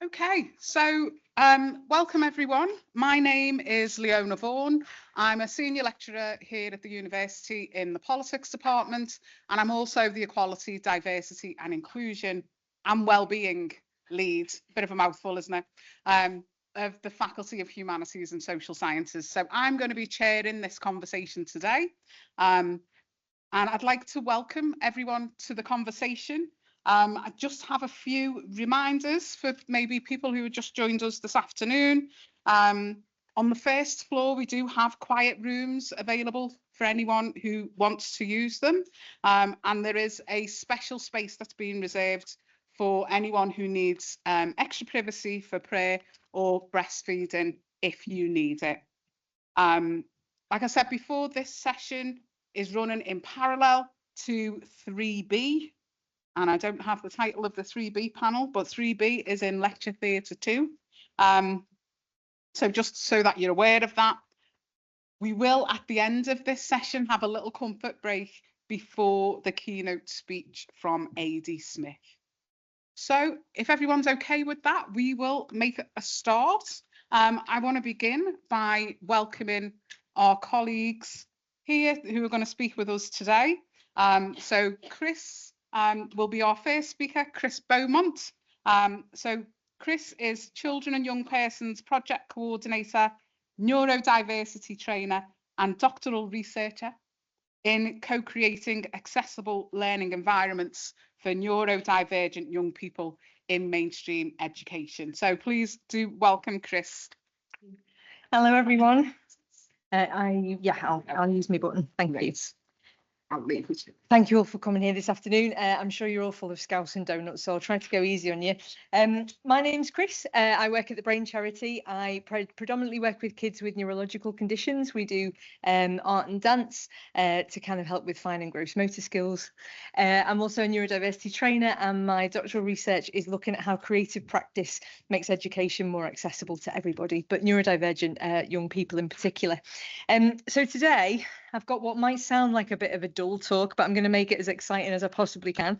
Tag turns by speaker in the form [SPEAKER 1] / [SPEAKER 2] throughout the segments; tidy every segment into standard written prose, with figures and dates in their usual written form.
[SPEAKER 1] Okay, so welcome everyone. My name is Leona Vaughan. I'm a senior lecturer here at the university in the politics department, and I'm also the equality, diversity and inclusion and wellbeing lead, bit of a mouthful, isn't it, of the Faculty of Humanities and Social Sciences. So I'm going to be chairing this conversation today. And I'd like to welcome everyone to the conversation. I just have a few reminders for maybe people who have just joined us this afternoon. On the first floor, we do have quiet rooms available for anyone who wants to use them. And there is a special space that's been reserved for anyone who needs extra privacy for prayer or breastfeeding if you need it. Like I said before, this session is running in parallel to 3B. And I don't have the title of the 3B panel, but 3B is in lecture theatre 2. So just so that you're aware of that, we will at the end of this session have a little comfort break before the keynote speech from AD Smith. So if everyone's okay with that, we will make a start. I want to begin by welcoming our colleagues here who are going to speak with us today. So Chris will be our first speaker, Chris Beaumont. So Chris is Children and Young Persons Project Coordinator, Neurodiversity Trainer and Doctoral Researcher in co-creating accessible learning environments for neurodivergent young people in mainstream education. So please do welcome Chris.
[SPEAKER 2] Hello everyone. I'll use my button. Thank you.
[SPEAKER 1] I'll leave it.
[SPEAKER 2] Thank you all for coming here this afternoon. I'm sure you're all full of scouse and donuts, so I'll try to go easy on you. My name's Chris. I work at the Brain Charity. I predominantly work with kids with neurological conditions. We do art and dance to kind of help with fine and gross motor skills. I'm also a neurodiversity trainer, and my doctoral research is looking at how creative practice makes education more accessible to everybody, but neurodivergent young people in particular. So today, I've got what might sound like a bit of a dull talk, but I'm going to make it as exciting as I possibly can.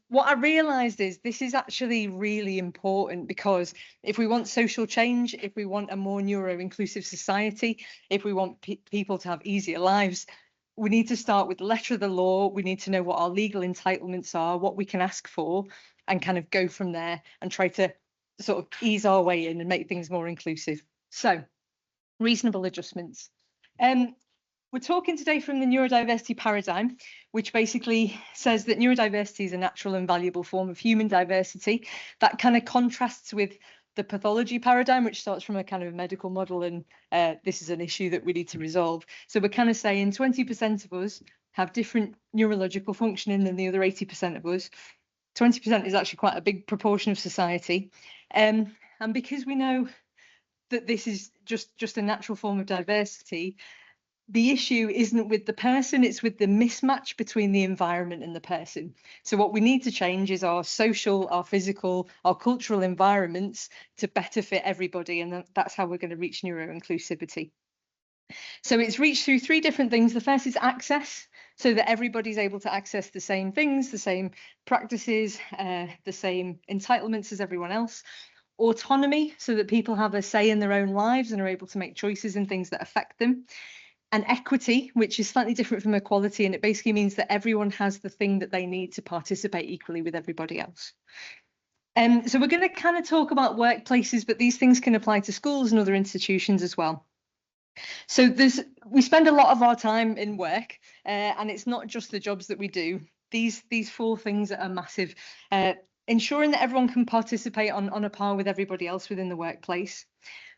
[SPEAKER 2] What I realised is this is actually really important, because if we want social change, if we want a more neuro-inclusive society, if we want people to have easier lives, we need to start with the letter of the law. We need to know what our legal entitlements are, what we can ask for, and kind of go from there and try to sort of ease our way in and make things more inclusive. So, reasonable adjustments. We're talking today from the neurodiversity paradigm, which basically says that neurodiversity is a natural and valuable form of human diversity. That kind of contrasts with the pathology paradigm, which starts from a kind of medical model, and this is an issue that we need to resolve. So we're kind of saying 20% of us have different neurological functioning than the other 80% of us. 20% is actually quite a big proportion of society. And because we know that this is just a natural form of diversity, the issue isn't with the person, it's with the mismatch between the environment and the person. So what we need to change is our social, our physical, our cultural environments to better fit everybody, and that's how we're going to reach neuro-inclusivity. So it's reached through 3 different things. The first is access, so that everybody's able to access the same things, the same practices, the same entitlements as everyone else. Autonomy, so that people have a say in their own lives and are able to make choices in things that affect them. And equity, which is slightly different from equality, and it basically means that everyone has the thing that they need to participate equally with everybody else. So we're going to kind of talk about workplaces, but these things can apply to schools and other institutions as well. So we spend a lot of our time in work, and it's not just the jobs that we do. These 4 things are massive. Ensuring that everyone can participate on a par with everybody else within the workplace.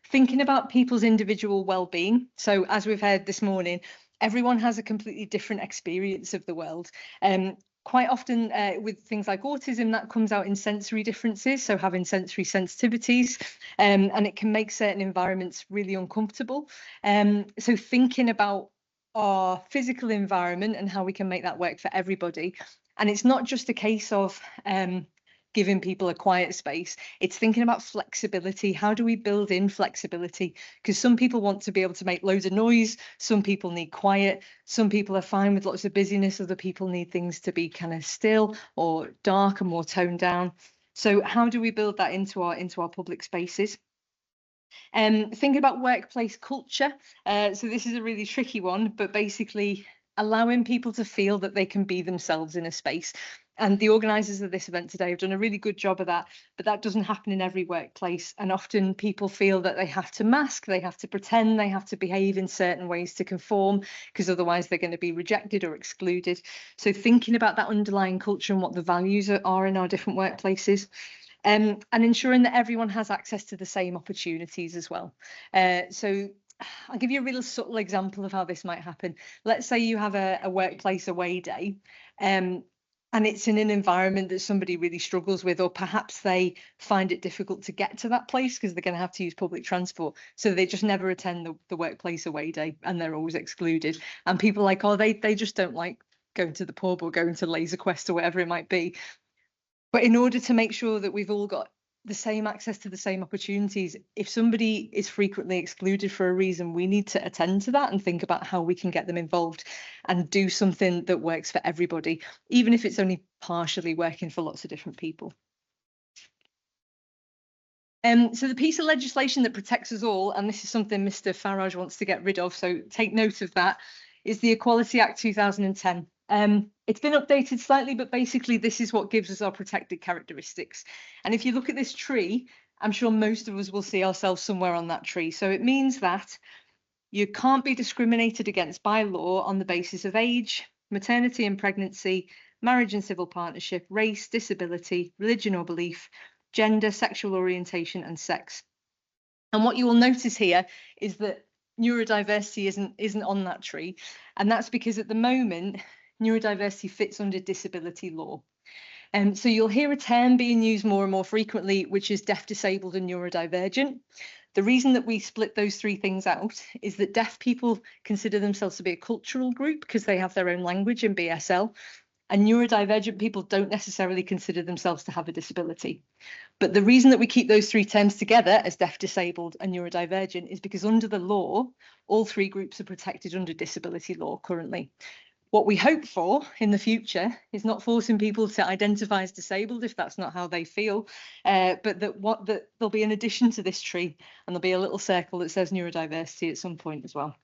[SPEAKER 2] Thinking about people's individual well-being. So as we've heard this morning, everyone has a completely different experience of the world. Quite often with things like autism, that comes out in sensory differences, so having sensory sensitivities, and it can make certain environments really uncomfortable. So thinking about our physical environment and how we can make that work for everybody. And it's not just a case of giving people a quiet space. It's thinking about flexibility. How do we build in flexibility? Because some people want to be able to make loads of noise. Some people need quiet. Some people are fine with lots of busyness. Other people need things to be kind of still or dark and more toned down. So how do we build that into our public spaces? Thinking about workplace culture. So this is a really tricky one, but basically allowing people to feel that they can be themselves in a space. And the organisers of this event today have done a really good job of that, but that doesn't happen in every workplace. And often people feel that they have to mask, they have to pretend, they have to behave in certain ways to conform, because otherwise they're going to be rejected or excluded. So thinking about that underlying culture and what the values are in our different workplaces. And ensuring that everyone has access to the same opportunities as well. So I'll give you a real subtle example of how this might happen. Let's say you have a workplace away day, and it's in an environment that somebody really struggles with, or perhaps they find it difficult to get to that place because they're going to have to use public transport. So they just never attend the workplace away day and they're always excluded. And people are like, oh, they just don't like going to the pub or going to Laser Quest or whatever it might be. But in order to make sure that we've all got the same access to the same opportunities, if somebody is frequently excluded for a reason, we need to attend to that and think about how we can get them involved and do something that works for everybody, even if it's only partially working for lots of different people. So the piece of legislation that protects us all, and this is something Mr. Farage wants to get rid of, so take note of that, is the Equality Act 2010. It's been updated slightly, but basically this is what gives us our protected characteristics. And if you look at this tree, I'm sure most of us will see ourselves somewhere on that tree. So it means that you can't be discriminated against by law on the basis of age, maternity and pregnancy, marriage and civil partnership, race, disability, religion or belief, gender, sexual orientation and sex. And what you will notice here is that neurodiversity isn't on that tree. And that's because at the moment, neurodiversity fits under disability law. So you'll hear a term being used more and more frequently, which is deaf, disabled and neurodivergent. The reason that we split those three things out is that deaf people consider themselves to be a cultural group because they have their own language in BSL, and neurodivergent people don't necessarily consider themselves to have a disability. But the reason that we keep those three terms together as deaf, disabled and neurodivergent is because under the law, all three groups are protected under disability law currently. What we hope for in the future is not forcing people to identify as disabled if that's not how they feel, but that there'll be an addition to this tree and there'll be a little circle that says neurodiversity at some point as well.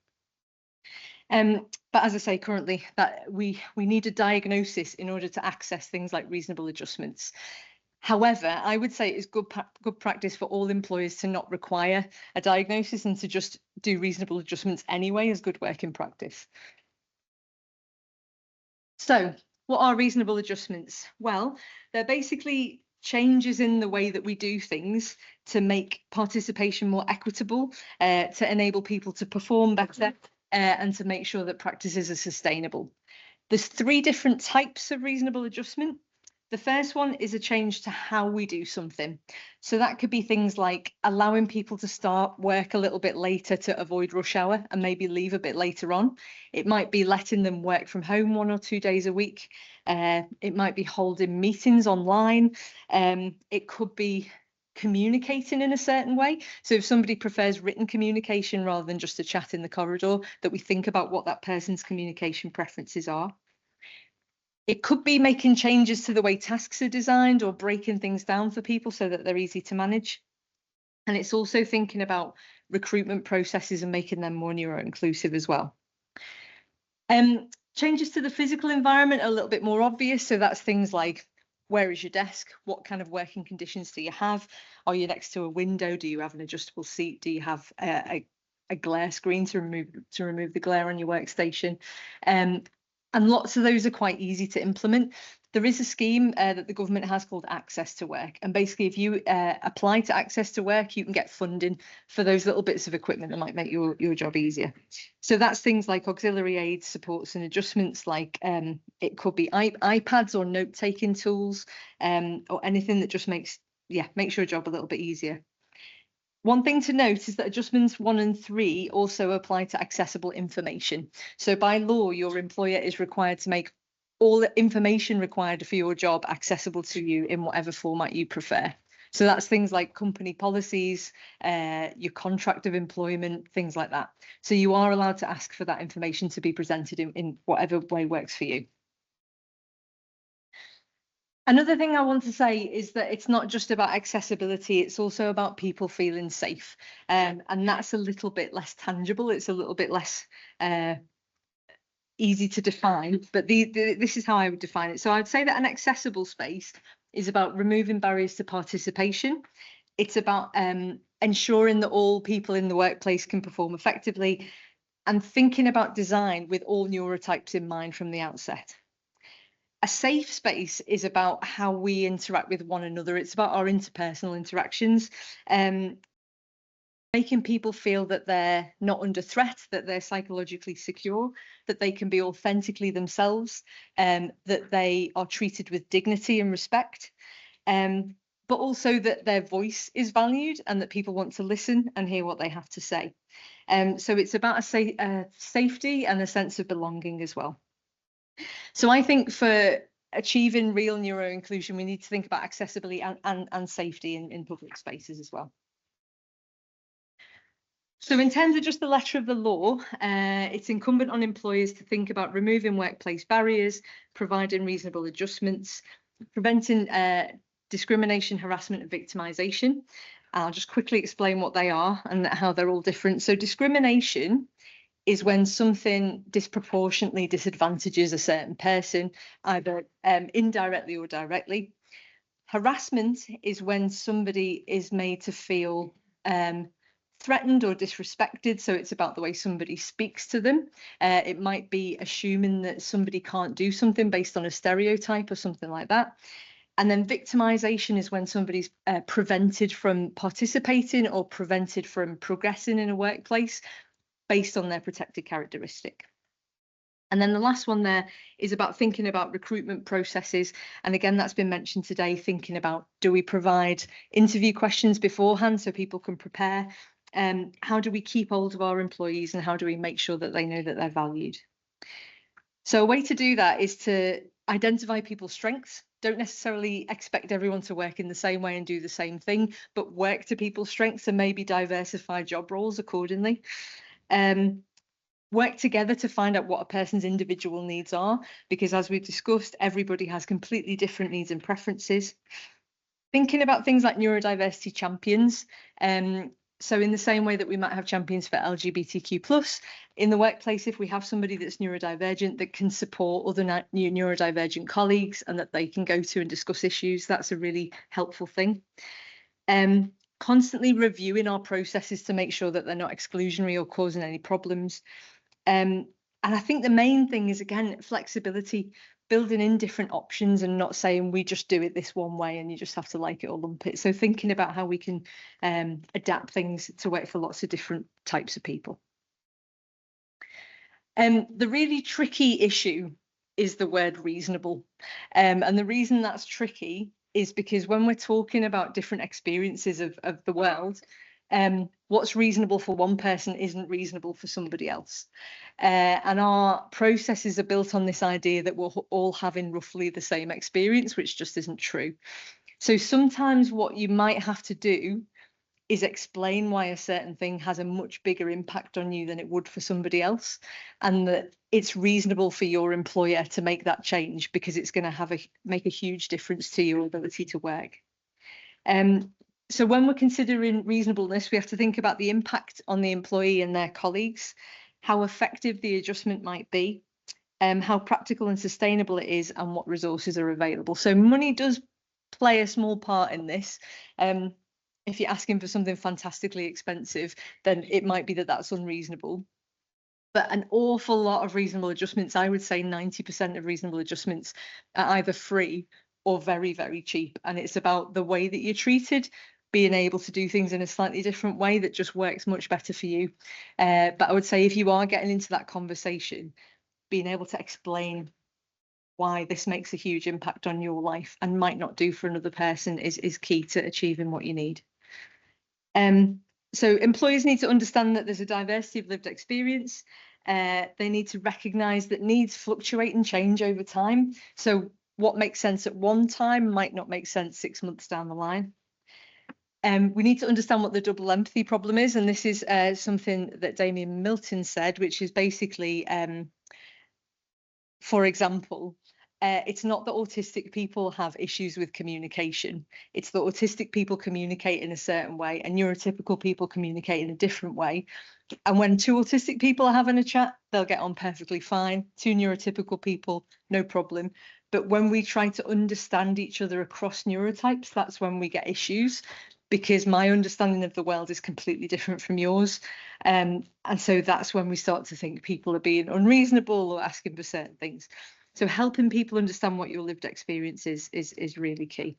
[SPEAKER 2] But as I say, currently that we need a diagnosis in order to access things like reasonable adjustments. However, I would say it's good practice for all employers to not require a diagnosis and to just do reasonable adjustments anyway as good working practice. So what are reasonable adjustments? Well, they're basically changes in the way that we do things to make participation more equitable, to enable people to perform better, and to make sure that practices are sustainable. There's three different types of reasonable adjustment. The first one is a change to how we do something. So that could be things like allowing people to start work a little bit later to avoid rush hour and maybe leave a bit later on. It might be letting them work from home 1 or 2 days a week. It might be holding meetings online. It could be communicating in a certain way. So if somebody prefers written communication rather than just a chat in the corridor, that we think about what that person's communication preferences are. It could be making changes to the way tasks are designed or breaking things down for people so that they're easy to manage. And it's also thinking about recruitment processes and making them more neuro-inclusive as well. Changes to the physical environment are a little bit more obvious. So that's things like, where is your desk? What kind of working conditions do you have? Are you next to a window? Do you have an adjustable seat? Do you have a glare screen to remove the glare on your workstation? And lots of those are quite easy to implement. There is a scheme that the government has called Access to Work. And basically, if you apply to Access to Work, you can get funding for those little bits of equipment that might make your job easier. So that's things like auxiliary aids, supports and adjustments, like it could be iPads or note-taking tools, or anything that just makes your job a little bit easier. One thing to note is that adjustments 1 and 3 also apply to accessible information. So by law, your employer is required to make all the information required for your job accessible to you in whatever format you prefer. So that's things like company policies, your contract of employment, things like that. So you are allowed to ask for that information to be presented in whatever way works for you. Another thing I want to say is that it's not just about accessibility, it's also about people feeling safe. And that's a little bit less tangible, it's a little bit less easy to define, but this is how I would define it. So I'd say that an accessible space is about removing barriers to participation. It's about ensuring that all people in the workplace can perform effectively, and thinking about design with all neurotypes in mind from the outset. A safe space is about how we interact with one another. It's about our interpersonal interactions, making people feel that they're not under threat, that they're psychologically secure, that they can be authentically themselves, that they are treated with dignity and respect, but also that their voice is valued and that people want to listen and hear what they have to say. So it's about safety and a sense of belonging as well. So I think for achieving real neuro inclusion, we need to think about accessibility and safety in public spaces as well. So in terms of just the letter of the law, it's incumbent on employers to think about removing workplace barriers, providing reasonable adjustments, preventing discrimination, harassment and victimisation. I'll just quickly explain what they are and how they're all different. So discrimination is when something disproportionately disadvantages a certain person, either indirectly or directly. Harassment is when somebody is made to feel threatened or disrespected, so it's about the way somebody speaks to them. It might be assuming that somebody can't do something based on a stereotype or something like that. And then victimization is when somebody's prevented from participating or prevented from progressing in a workplace based on their protected characteristic. And then the last one there is about thinking about recruitment processes. And again, that's been mentioned today, thinking about, do we provide interview questions beforehand so people can prepare? How do we keep hold of our employees, and how do we make sure that they know that they're valued? So a way to do that is to identify people's strengths. Don't necessarily expect everyone to work in the same way and do the same thing, but work to people's strengths and maybe diversify job roles accordingly. Work together to find out what a person's individual needs are, because as we've discussed, everybody has completely different needs and preferences. Thinking about things like neurodiversity champions. So in the same way that we might have champions for LGBTQ+, in the workplace, if we have somebody that's neurodivergent that can support other neurodivergent colleagues and that they can go to and discuss issues, that's a really helpful thing. Constantly reviewing our processes to make sure that they're not exclusionary or causing any problems. And I think the main thing is, again, flexibility, building in different options and not saying we just do it this one way and you just have to like it or lump it. So thinking about how we can adapt things to work for lots of different types of people. The really tricky issue is the word reasonable. And the reason that's tricky is because when we're talking about different experiences of the world, what's reasonable for one person isn't reasonable for somebody else. And our processes are built on this idea that we're all having roughly the same experience, which just isn't true. So sometimes what you might have to do is explain why a certain thing has a much bigger impact on you than it would for somebody else, and that it's reasonable for your employer to make that change because it's going to make a huge difference to your ability to work. So when we're considering reasonableness, we have to think about the impact on the employee and their colleagues, how effective the adjustment might be, how practical and sustainable it is, and what resources are available. So money does play a small part in this. If you're asking for something fantastically expensive, then it might be that that's unreasonable. But an awful lot of reasonable adjustments, I would say 90% of reasonable adjustments are either free or very, very cheap. And it's about the way that you're treated, being able to do things in a slightly different way that just works much better for you. But I would say if you are getting into that conversation, being able to explain why this makes a huge impact on your life and might not do for another person is key to achieving what you need. So employers need to understand that there's a diversity of lived experience. They need to recognise that needs fluctuate and change over time. So what makes sense at one time might not make sense 6 months down the line. We need to understand what the double empathy problem is, and this is something that Damien Milton said, which is basically, for example, It's not that autistic people have issues with communication. It's that autistic people communicate in a certain way and neurotypical people communicate in a different way. And when two autistic people are having a chat, they'll get on perfectly fine. Two neurotypical people, no problem. But when we try to understand each other across neurotypes, that's when we get issues, because my understanding of the world is completely different from yours. And so that's when we start to think people are being unreasonable or asking for certain things. So helping people understand what your lived experience is really key.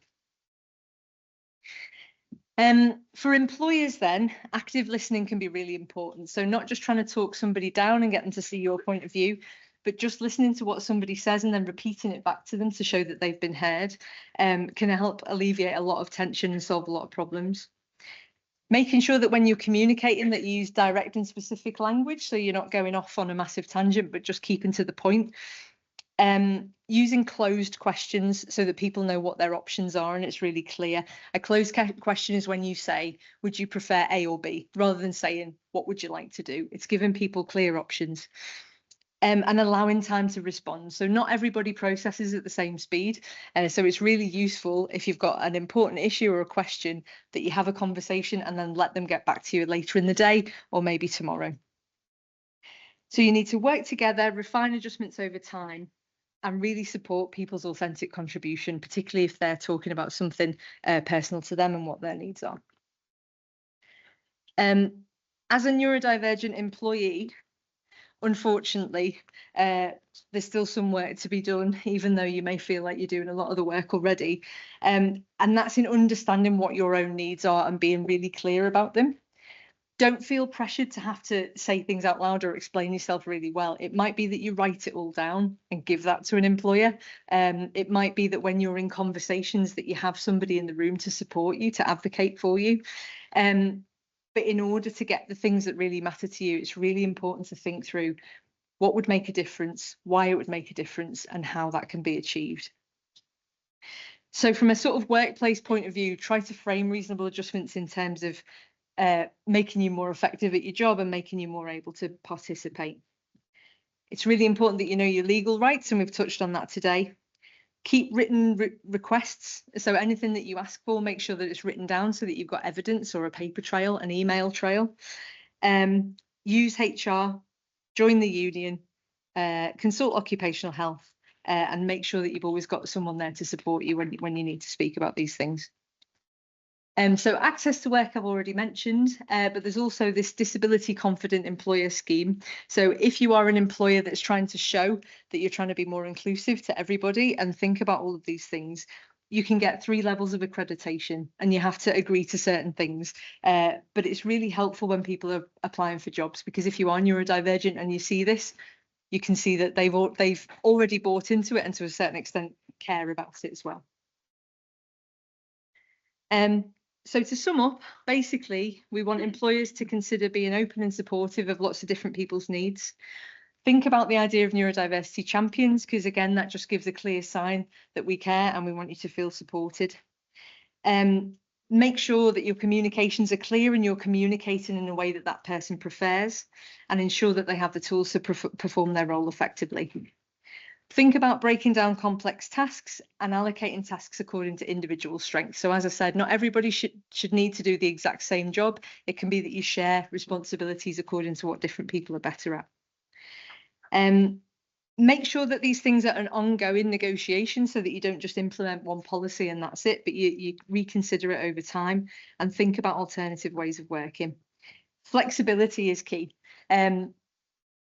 [SPEAKER 2] For employers then, active listening can be really important. So not just trying to talk somebody down and get them to see your point of view, but just listening to what somebody says and then repeating it back to them to show that they've been heard can help alleviate a lot of tension and solve a lot of problems. Making sure that when you're communicating that you use direct and specific language, so you're not going off on a massive tangent, but just keeping to the point. Using closed questions so that people know what their options are and it's really clear. A closed question is when you say, would you prefer A or B, rather than saying, what would you like to do? It's giving people clear options. And allowing time to respond. So not everybody processes at the same speed. So it's really useful if you've got an important issue or a question that you have a conversation and then let them get back to you later in the day or maybe tomorrow. So you need to work together, refine adjustments over time, and really support people's authentic contribution, particularly if they're talking about something personal to them and what their needs are. As a neurodivergent employee, unfortunately, there's still some work to be done, even though you may feel like you're doing a lot of the work already. And that's in understanding what your own needs are and being really clear about them. Don't feel pressured to have to say things out loud or explain yourself really well. It might be that you write it all down and give that to an employer. It might be that when you're in conversations that you have somebody in the room to support you, to advocate for you. But in order to get the things that really matter to you, it's really important to think through what would make a difference, why it would make a difference, and how that can be achieved. So from a sort of workplace point of view, try to frame reasonable adjustments in terms of making you more effective at your job and making you more able to participate. It's really important that you know your legal rights, and we've touched on that today. Keep written requests. So anything that you ask for, make sure that it's written down so that you've got evidence or a paper trail, an email trail. Use HR, join the union, consult occupational health, and make sure that you've always got someone there to support you when you need to speak about these things. So access to work I've already mentioned, but there's also this disability confident employer scheme. So if you are an employer that's trying to show that you're trying to be more inclusive to everybody and think about all of these things, you can get 3 levels of accreditation and you have to agree to certain things. But it's really helpful when people are applying for jobs, because if you are neurodivergent and you see this, you can see that they've already bought into it and to a certain extent care about it as well. So to sum up, basically, we want employers to consider being open and supportive of lots of different people's needs. Think about the idea of neurodiversity champions, because again, that just gives a clear sign that we care and we want you to feel supported. Make sure that your communications are clear and you're communicating in a way that that person prefers, and ensure that they have the tools to perform their role effectively. Think about breaking down complex tasks and allocating tasks according to individual strengths. So as I said, not everybody should need to do the exact same job. It can be that you share responsibilities according to what different people are better at. Make sure that these things are an ongoing negotiation so that you don't just implement one policy and that's it, but you reconsider it over time and think about alternative ways of working. Flexibility is key.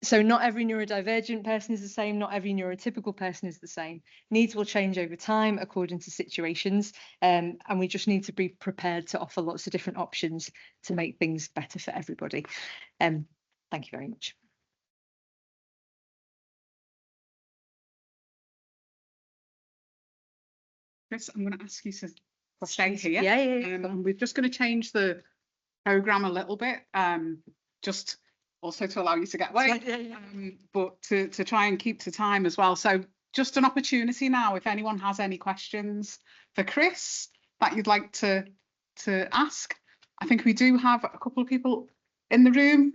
[SPEAKER 2] So not every neurodivergent person is the same, not every neurotypical person is the same. Needs will change over time according to situations, and we just need to be prepared to offer lots of different options to make things better for everybody. Thank you very much.
[SPEAKER 1] Chris, I'm going to ask you to stay here.
[SPEAKER 2] Yeah.
[SPEAKER 1] We're just going to change the programme a little bit, just also to allow you to get away, but to try and keep to time as well. So just an opportunity now, if anyone has any questions for Chris that you'd like to ask. I think we do have a couple of people in the room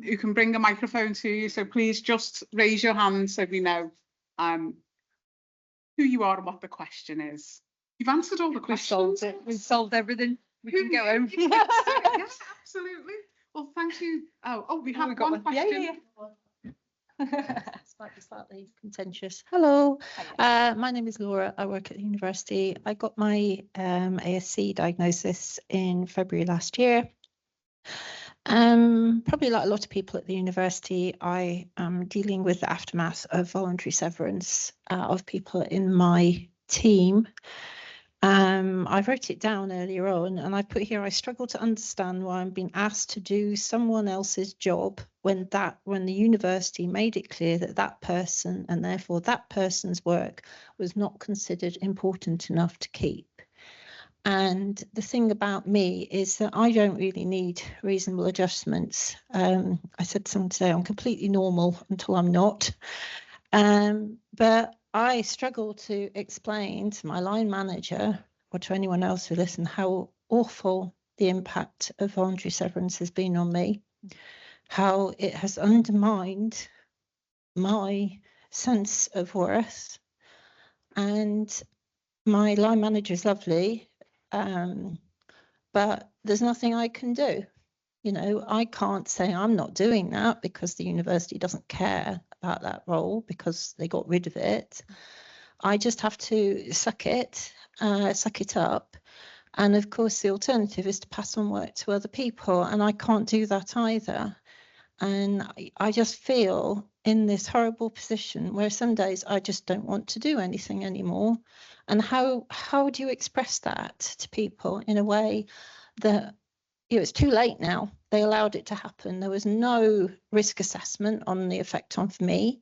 [SPEAKER 1] who can bring a microphone to you, so please just raise your hand so we know who you are and what the question is. You've answered all the questions.
[SPEAKER 2] We've solved it. We've solved everything. We can go home.
[SPEAKER 1] Yes, absolutely. Well, thank you. We have
[SPEAKER 2] got
[SPEAKER 1] one question.
[SPEAKER 2] Yeah.
[SPEAKER 3] This might be slightly contentious. Hello, my name is Laura. I work at the university. I got my ASC diagnosis in February last year. Probably like a lot of people at the university, I am dealing with the aftermath of voluntary severance of people in my team. I wrote it down earlier on, and I put here, I struggle to understand why I'm being asked to do someone else's job when the university made it clear that that person, and therefore that person's work, was not considered important enough to keep. And the thing about me is that I don't really need reasonable adjustments. I said to someone today, I'm completely normal until I'm not. But I struggle to explain to my line manager or to anyone else who listens how awful the impact of voluntary severance has been on me, how it has undermined my sense of worth. And my line manager is lovely, but there's nothing I can do. You know, I can't say I'm not doing that because the university doesn't care about that role because they got rid of it. I just have to suck it up. And of course, the alternative is to pass on work to other people. And I can't do that either. And I just feel in this horrible position where some days I just don't want to do anything anymore. And how do you express that to people in a way that, you know, it's too late now. They allowed it to happen. There was no risk assessment on the effect on me.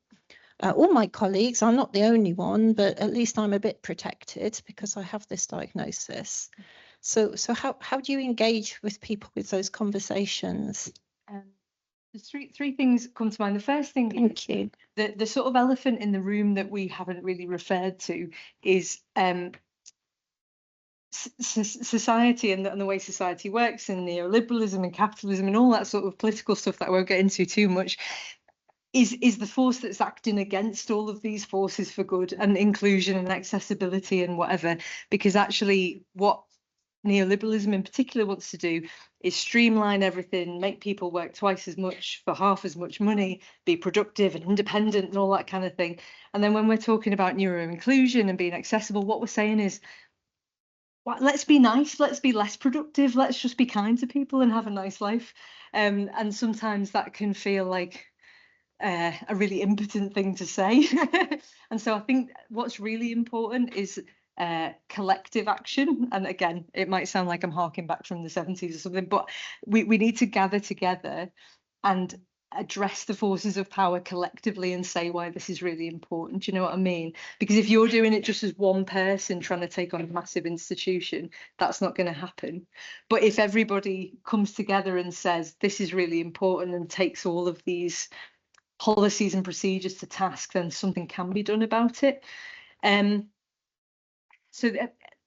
[SPEAKER 3] All my colleagues, I'm not the only one, but at least I'm a bit protected because I have this diagnosis. So how do you engage with people with those conversations?
[SPEAKER 2] There's three things come to mind. The first thing
[SPEAKER 3] Thank you.
[SPEAKER 2] The sort of elephant in the room that we haven't really referred to is society and the way society works, and neoliberalism and capitalism and all that sort of political stuff that I won't get into too much, is the force that's acting against all of these forces for good and inclusion and accessibility and whatever. Because actually what neoliberalism in particular wants to do is streamline everything, make people work twice as much for half as much money, be productive and independent and all that kind of thing. And then when we're talking about neuro inclusion and being accessible, what we're saying is, well, let's be nice, let's be less productive, let's just be kind to people and have a nice life. And sometimes that can feel like a really impotent thing to say. And so I think what's really important is collective action. And again, it might sound like I'm harking back from the 70s or something, but we need to gather together and address the forces of power collectively and say why this is really important. Do you know what I mean? Because if you're doing it just as one person trying to take on a massive institution, that's not going to happen. But if everybody comes together and says this is really important and takes all of these policies and procedures to task, then something can be done about it. So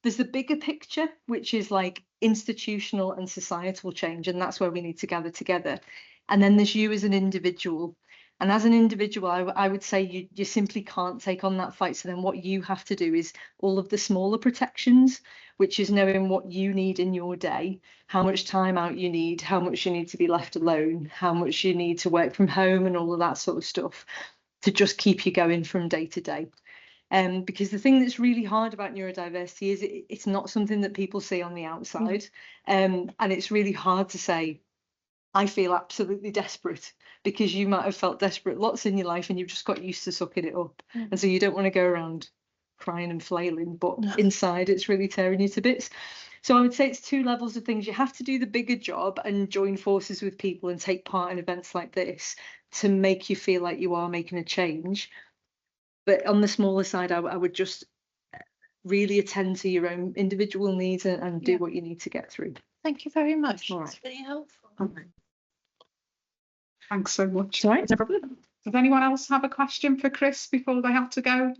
[SPEAKER 2] there's the bigger picture, which is like institutional and societal change, and that's where we need to gather together. And then there's you as an individual. And as an individual, I would say you simply can't take on that fight. So then what you have to do is all of the smaller protections, which is knowing what you need in your day, how much time out you need, how much you need to be left alone, how much you need to work from home and all of that sort of stuff to just keep you going from day to day. Because the thing that's really hard about neurodiversity is it's not something that people see on the outside. And it's really hard to say, I feel absolutely desperate, because you might have felt desperate lots in your life and you've just got used to sucking it up. And so you don't want to go around crying and flailing, but inside it's really tearing you to bits. So I would say it's two levels of things. You have to do the bigger job and join forces with people and take part in events like this to make you feel like you are making a change. But on the smaller side, I would just really attend to your own individual needs and do what you need to get through.
[SPEAKER 3] Thank you very much.
[SPEAKER 2] All right.
[SPEAKER 3] It's really helpful.
[SPEAKER 1] Thanks so much.
[SPEAKER 2] All right, no problem.
[SPEAKER 1] Does anyone else have a question for Chris before they have to go?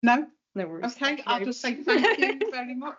[SPEAKER 1] No?
[SPEAKER 2] No worries.
[SPEAKER 1] Okay, I'll just say thank you very much.